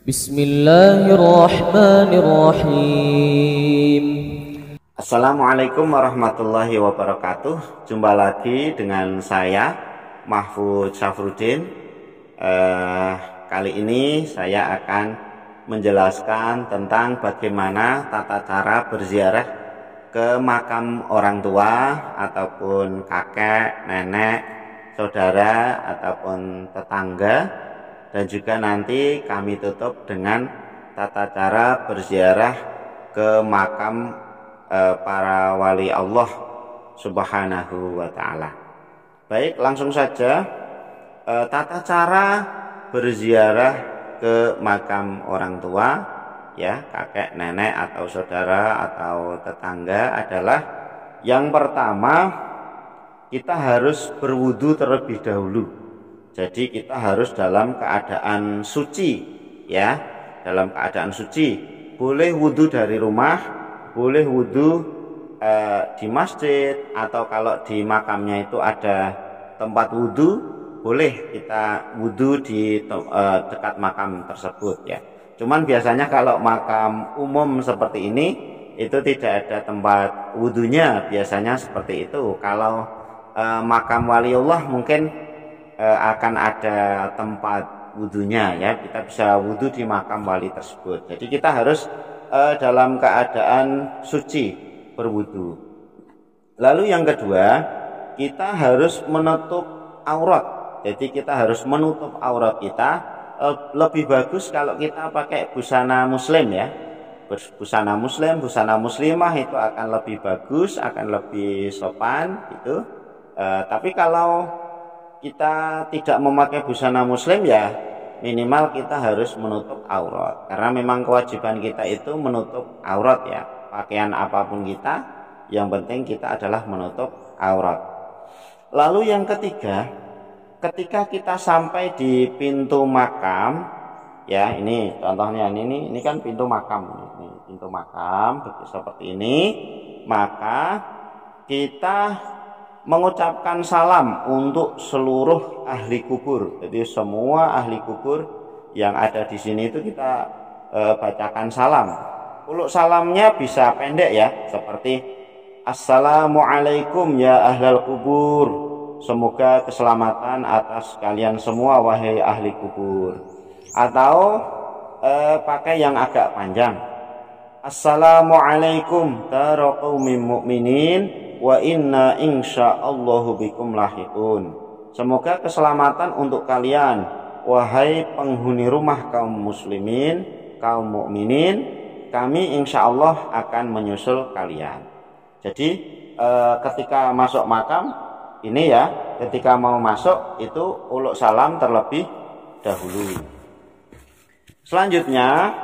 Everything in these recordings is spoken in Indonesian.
Bismillahirrahmanirrahim. Assalamualaikum warahmatullahi wabarakatuh. Jumpa lagi dengan saya Mahfud Syafruddin. Kali ini saya akan menjelaskan tentang bagaimana tata cara berziarah ke makam orang tua ataupun kakek, nenek, saudara ataupun tetangga, dan juga nanti kami tutup dengan tata cara berziarah ke makam para wali Allah Subhanahu wa ta'ala. Baik, langsung saja. Tata cara berziarah ke makam orang tua, ya, kakek, nenek atau saudara atau tetangga adalah yang pertama, kita harus berwudu terlebih dahulu. Jadi kita harus dalam keadaan suci, ya, dalam keadaan suci. Boleh wudu dari rumah, boleh wudu di masjid, atau kalau di makamnya itu ada tempat wudu, boleh kita wudu di dekat makam tersebut, ya. Cuman biasanya kalau makam umum seperti ini itu tidak ada tempat wudunya, biasanya seperti itu. Kalau makam waliullah mungkin akan ada tempat wudunya, ya, kita bisa wudu di makam wali tersebut. Jadi kita harus dalam keadaan suci berwudu. Lalu yang kedua, kita harus menutup aurat. Jadi kita harus menutup aurat kita. Lebih bagus kalau kita pakai busana muslim, ya, busana muslim, busana muslimah, itu akan lebih bagus, akan lebih sopan gitu. Tapi kalau kita tidak memakai busana muslim, ya minimal kita harus menutup aurat, karena memang kewajiban kita itu menutup aurat, ya, pakaian apapun kita, yang penting kita adalah menutup aurat. Lalu yang ketiga, ketika kita sampai di pintu makam, ya, ini contohnya, ini kan pintu makam, ini pintu makam seperti ini, maka kita mengucapkan salam untuk seluruh ahli kubur. Jadi semua ahli kubur yang ada di sini itu kita bacakan salam. Uluk salamnya bisa pendek, ya, seperti Assalamualaikum ya ahlal kubur, semoga keselamatan atas kalian semua wahai ahli kubur. Atau pakai yang agak panjang, Assalamualaikum dara qaumin mu'minin wa inna insyaallahu bikum lahiqun. Semoga keselamatan untuk kalian wahai penghuni rumah kaum muslimin, kaum mukminin, kami insyaallah akan menyusul kalian. Jadi ketika masuk makam ini, ya, ketika mau masuk itu uluk salam terlebih dahulu. Selanjutnya,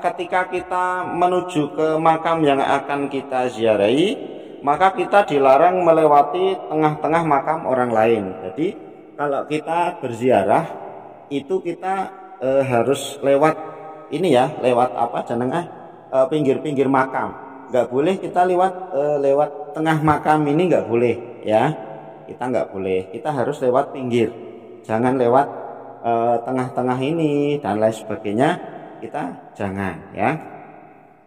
ketika kita menuju ke makam yang akan kita ziarahi, maka kita dilarang melewati tengah-tengah makam orang lain. Jadi kalau kita berziarah itu kita harus lewat ini, ya, lewat apa jenengah, pinggir-pinggir makam. Nggak boleh kita lewat tengah makam ini, nggak boleh, ya, kita nggak boleh. Kita harus lewat pinggir, jangan lewat tengah-tengah ini dan lain sebagainya, kita jangan, ya.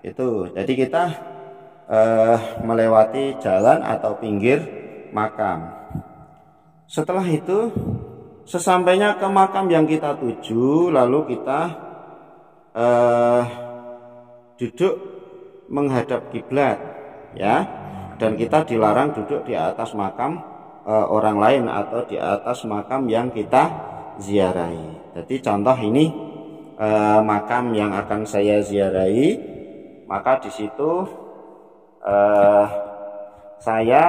Itu jadi kita melewati jalan atau pinggir makam. Setelah itu, sesampainya ke makam yang kita tuju, lalu kita duduk menghadap kiblat, ya, dan kita dilarang duduk di atas makam orang lain atau di atas makam yang kita ziarahi. Jadi contoh ini makam yang akan saya ziarahi, maka di situ saya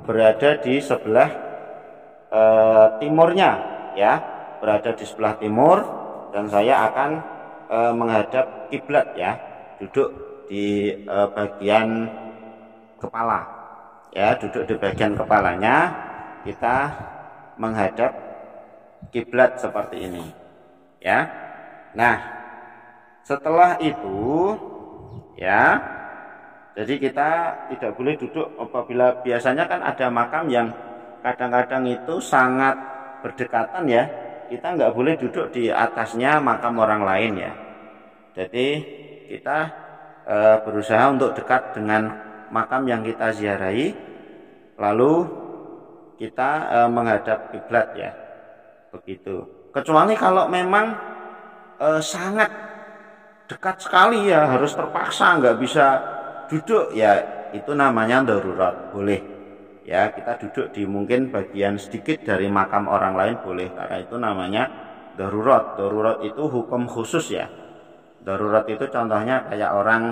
berada di sebelah timurnya, ya, berada di sebelah timur, dan saya akan menghadap kiblat, ya, duduk di bagian kepala, ya, duduk di bagian kepalanya, kita menghadap kiblat seperti ini, ya. Nah, setelah itu, ya, jadi kita tidak boleh duduk apabila biasanya kan ada makam yang kadang-kadang itu sangat berdekatan, ya. kita nggak boleh duduk di atasnya makam orang lain ya. Jadi kita berusaha untuk dekat dengan makam yang kita ziarahi, lalu kita menghadap kiblat ya, begitu. Kecuali kalau memang sangat dekat sekali ya, harus terpaksa nggak bisa duduk ya, itu namanya darurat, boleh ya. Kita duduk di mungkin bagian sedikit dari makam orang lain boleh, karena itu namanya darurat. Darurat itu hukum khusus ya. Darurat itu contohnya kayak orang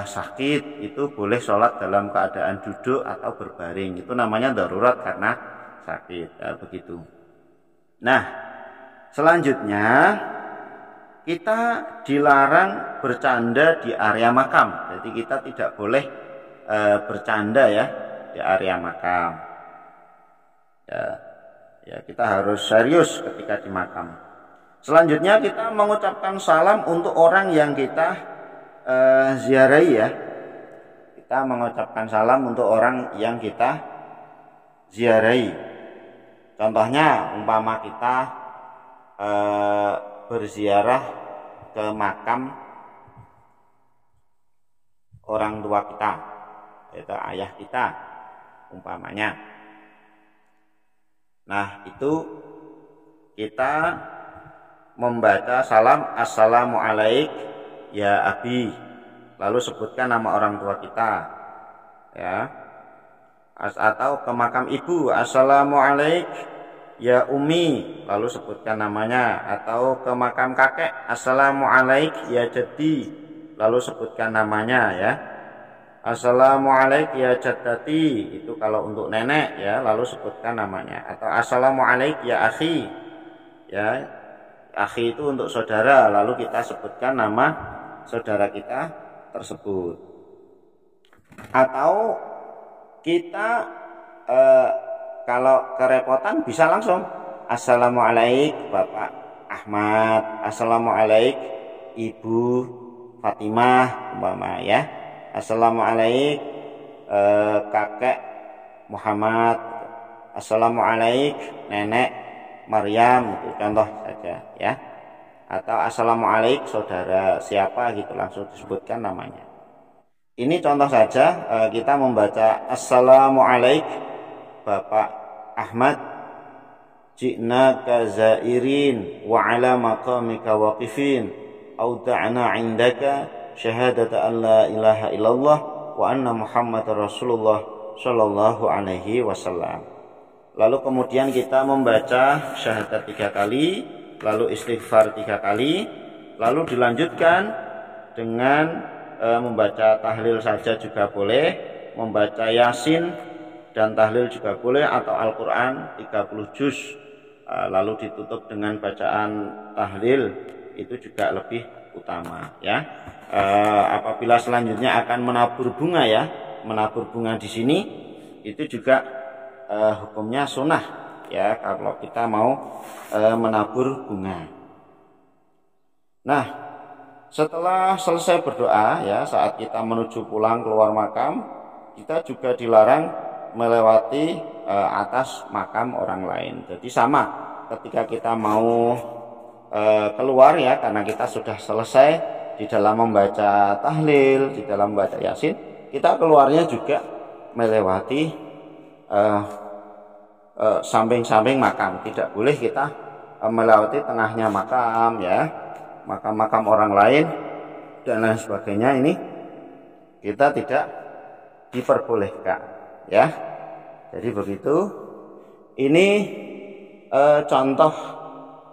sakit itu boleh sholat dalam keadaan duduk atau berbaring, itu namanya darurat karena sakit ya, begitu. Nah, selanjutnya kita dilarang bercanda di area makam. Jadi kita tidak boleh bercanda ya di area makam. Ya, kita harus serius ketika di makam. Selanjutnya kita mengucapkan salam untuk orang yang kita ziarahi ya. Kita mengucapkan salam untuk orang yang kita ziarahi. Contohnya umpama kita berziarah ke makam orang tua kita, yaitu ayah kita umpamanya. Nah, itu kita membaca salam assalamualaik ya abi, lalu sebutkan nama orang tua kita ya. Atau ke makam ibu assalamualaik ya umi, lalu sebutkan namanya. Atau ke makam kakek assalamualaik ya jaddi, lalu sebutkan namanya ya. Assalamualaik ya jaddati, itu kalau untuk nenek ya, lalu sebutkan namanya. Atau assalamualaik ya akhi ya, akhi itu untuk saudara, lalu kita sebutkan nama saudara kita tersebut. Atau kita kalau kerepotan bisa langsung assalamualaik Bapak Ahmad, assalamualaik Ibu Fatimah umpama ya, assalamualaik kakek Muhammad, assalamualaik nenek Maryam, itu contoh saja ya. Atau assalamualaik saudara siapa gitu, langsung disebutkan namanya. Ini contoh saja, kita membaca assalamualaik Bapak Ahmad, ji'naka zairin wa ala maqamika waqifin, auda'na indaka syahadata an la ilaha illallah wa anna muhammadar rasulullah sallallahu alaihi wasallam. Lalu kemudian kita membaca syahadat 3 kali, lalu istighfar 3 kali, lalu dilanjutkan dengan membaca tahlil saja juga boleh, membaca yasin dan tahlil juga boleh, atau Al-Quran 30 juz, lalu ditutup dengan bacaan tahlil, itu juga lebih utama ya. Apabila selanjutnya akan menabur bunga ya, menabur bunga di sini itu juga hukumnya sunnah ya, kalau kita mau menabur bunga. Nah, setelah selesai berdoa ya, saat kita menuju pulang keluar makam, kita juga dilarang melewati atas makam orang lain. Jadi sama ketika kita mau keluar ya, karena kita sudah selesai di dalam membaca tahlil, di dalam membaca yasin, kita keluarnya juga melewati samping-samping makam. Tidak boleh kita melewati tengahnya makam ya, makam-makam orang lain dan lain sebagainya. Ini kita tidak diperbolehkan ya. Jadi begitu. Ini contoh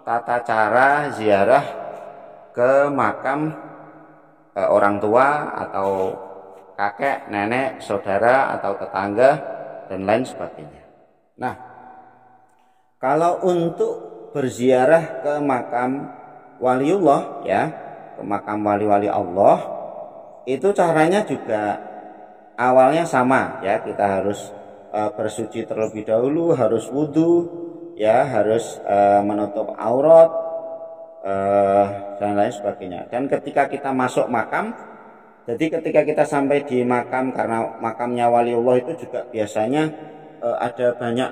tata cara ziarah ke makam orang tua atau kakek, nenek, saudara atau tetangga dan lain sebagainya. Nah, kalau untuk berziarah ke makam waliullah ya, ke makam wali-wali Allah, itu caranya juga awalnya sama ya. Kita harus bersuci terlebih dahulu, harus wudhu ya, harus menutup aurat dan lain sebagainya. Dan ketika kita masuk makam, jadi ketika kita sampai di makam, karena makamnya waliullah itu juga biasanya ada banyak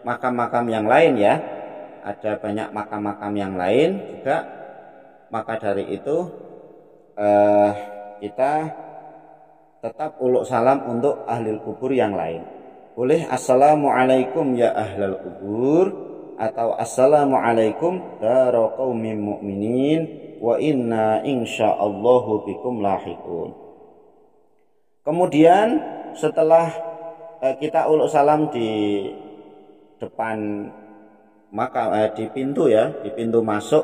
makam-makam yang lain ya. ada banyak makam-makam yang lain juga, maka dari itu kita tetap uluk salam untuk ahli kubur yang lain. Boleh assalamualaikum ya ahlal kubur, atau assalamualaikum dara qaumin mu'minin wa inna insyaallahu bikum lahiqun. Kemudian setelah kita uluk salam di depan makam, di pintu ya, di pintu masuk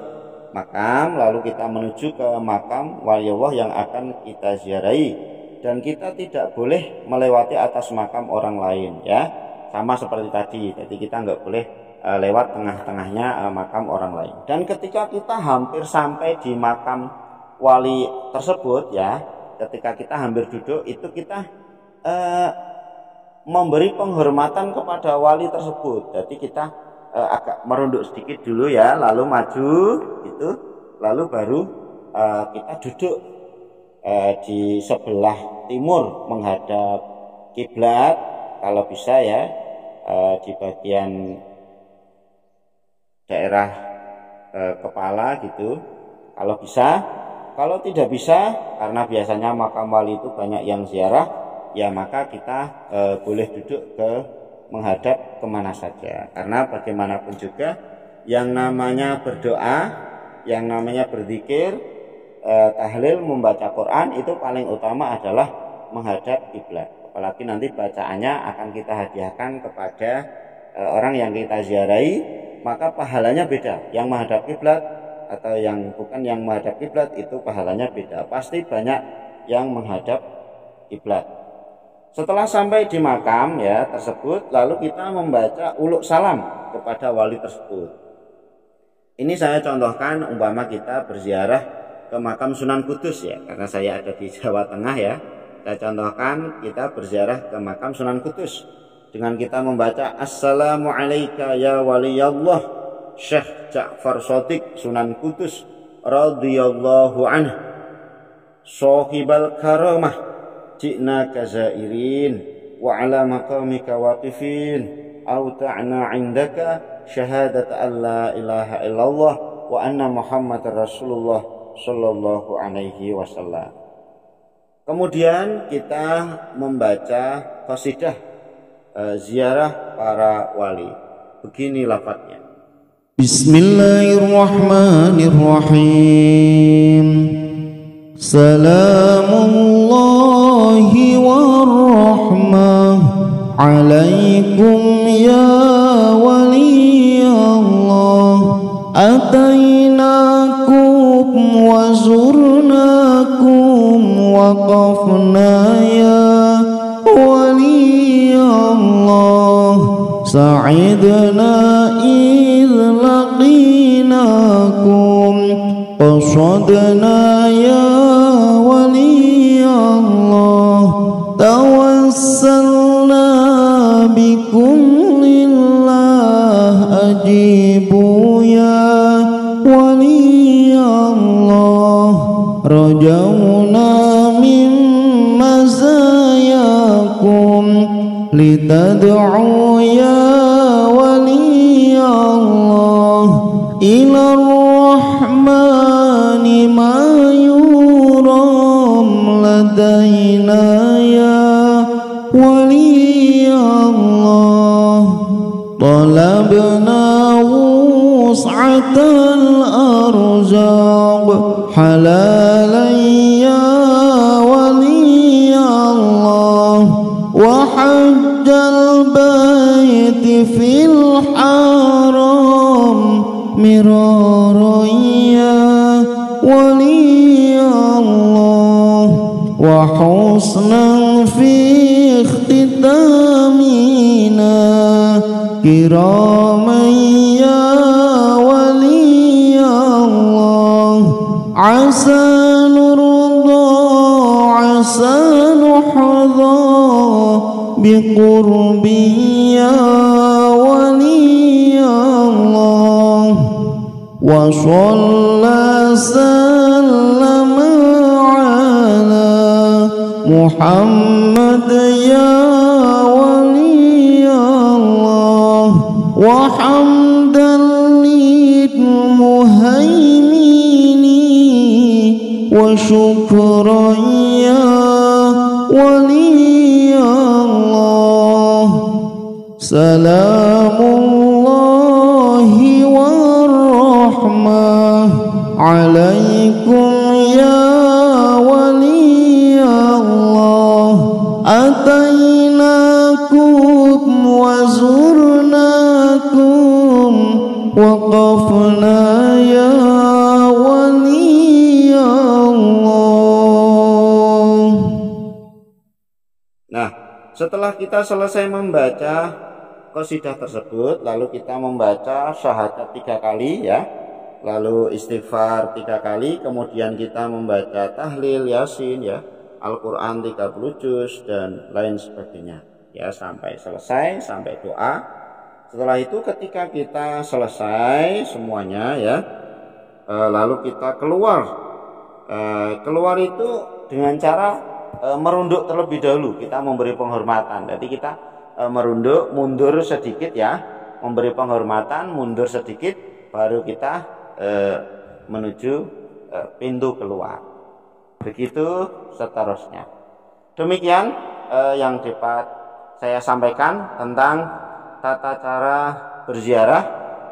makam, lalu kita menuju ke makam waliullah yang akan kita ziarahi. Dan kita tidak boleh melewati atas makam orang lain ya, sama seperti tadi. Jadi kita nggak boleh lewat tengah-tengahnya makam orang lain. Dan ketika kita hampir sampai di makam wali tersebut ya, ketika kita hampir duduk, itu kita memberi penghormatan kepada wali tersebut. Jadi kita agak merunduk sedikit dulu ya, lalu maju gitu, lalu baru kita duduk di sebelah timur menghadap kiblat, kalau bisa ya, di bagian daerah kepala gitu, kalau bisa. Kalau tidak bisa, karena biasanya makam wali itu banyak yang ziarah, ya maka kita boleh duduk menghadap kemana saja. Karena bagaimanapun juga yang namanya berdoa, yang namanya berzikir, tahlil, membaca Quran, itu paling utama adalah menghadap kiblat. Apalagi nanti bacaannya akan kita hadiahkan kepada orang yang kita ziarahi, maka pahalanya beda. Yang menghadap kiblat atau yang bukan yang menghadap kiblat itu pahalanya beda. Pasti banyak yang menghadap kiblat. Setelah sampai di makam ya tersebut, lalu kita membaca uluk salam kepada wali tersebut. Ini saya contohkan umpama kita berziarah ke makam Sunan Kudus ya, karena saya ada di Jawa Tengah ya. Saya contohkan kita berziarah ke makam Sunan Kudus dengan kita membaca assalamualaikum ya waliyallah Syekh Ja'far Shadiq Sunan Kudus radhiyallahu anhu sahibal karamah ji'na kazairin wa ala maqamika waqifin auta'na indaka syahadat an la ilaha illallah wa anna muhammadar rasulullah sallallahu alaihi wasallam. Kemudian kita membaca qasidah ziarah para wali. Begini lafadznya. Bismillahirrahmanirrahim. Salamullahi warahmah alaikum ya wali Allah. Atainakum wa zurnakum waqafna ya wali Allah. Sa'idna idh laqinakum qasadna ya wali Allah. Tawassalna bikum lillah ajibu ya wali Allah. Rajawna min mazayakum litad'u ya wali Allah. Ila rahmani ma yuram ladaina ya wali Allah. Talabna wus'atal arzaq halalan ya wali Allah. Wa hajjal baiti fil haram miraran ya wali Allah. Wa husnan fi ikhtitamina kiraman ya wali Allah. Asa nurda asa nuhda biqurbi ya wali Allah. Wa shalla sallama ala Muhammad ya wali Allah. Wa hamdan وشكرا يا ولي الله سلام الله والرحمة عليكم يا ولي الله أتيناكم وزرناكم وقفنا يا ولي الله. Nah, setelah kita selesai membaca qasidah tersebut, lalu kita membaca syahadat 3 kali ya, lalu istighfar 3 kali, kemudian kita membaca tahlil, yasin ya, Al-Quran 30 juz dan lain sebagainya ya, sampai selesai, sampai doa. Setelah itu ketika kita selesai semuanya ya, lalu kita keluar itu dengan cara merunduk terlebih dahulu. Kita memberi penghormatan, jadi kita merunduk, mundur sedikit ya, memberi penghormatan, mundur sedikit, baru kita menuju pintu keluar. Begitu seterusnya. Demikian yang dapat saya sampaikan tentang tata cara berziarah.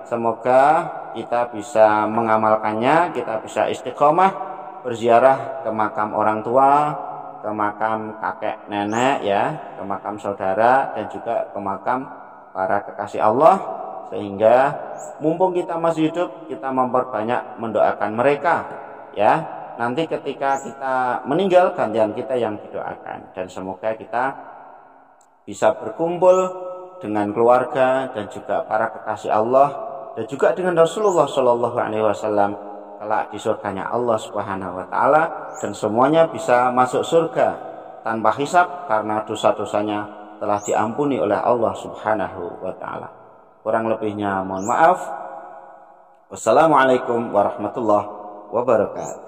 Semoga kita bisa mengamalkannya, kita bisa istiqomah berziarah ke makam orang tua, ke makam kakek nenek ya, ke makam saudara, dan juga ke makam para kekasih Allah, sehingga mumpung kita masih hidup, kita memperbanyak mendoakan mereka ya. Nanti ketika kita meninggal, gantian kita yang didoakan. Dan semoga kita bisa berkumpul dengan keluarga dan juga para kekasih Allah, dan juga dengan Rasulullah SAW kelak di surganya Allah Subhanahu wa Ta'ala, dan semuanya bisa masuk surga tanpa hisab karena dosa-dosanya telah diampuni oleh Allah Subhanahu wa Ta'ala. Kurang lebihnya mohon maaf. Wassalamualaikum warahmatullahi wabarakatuh.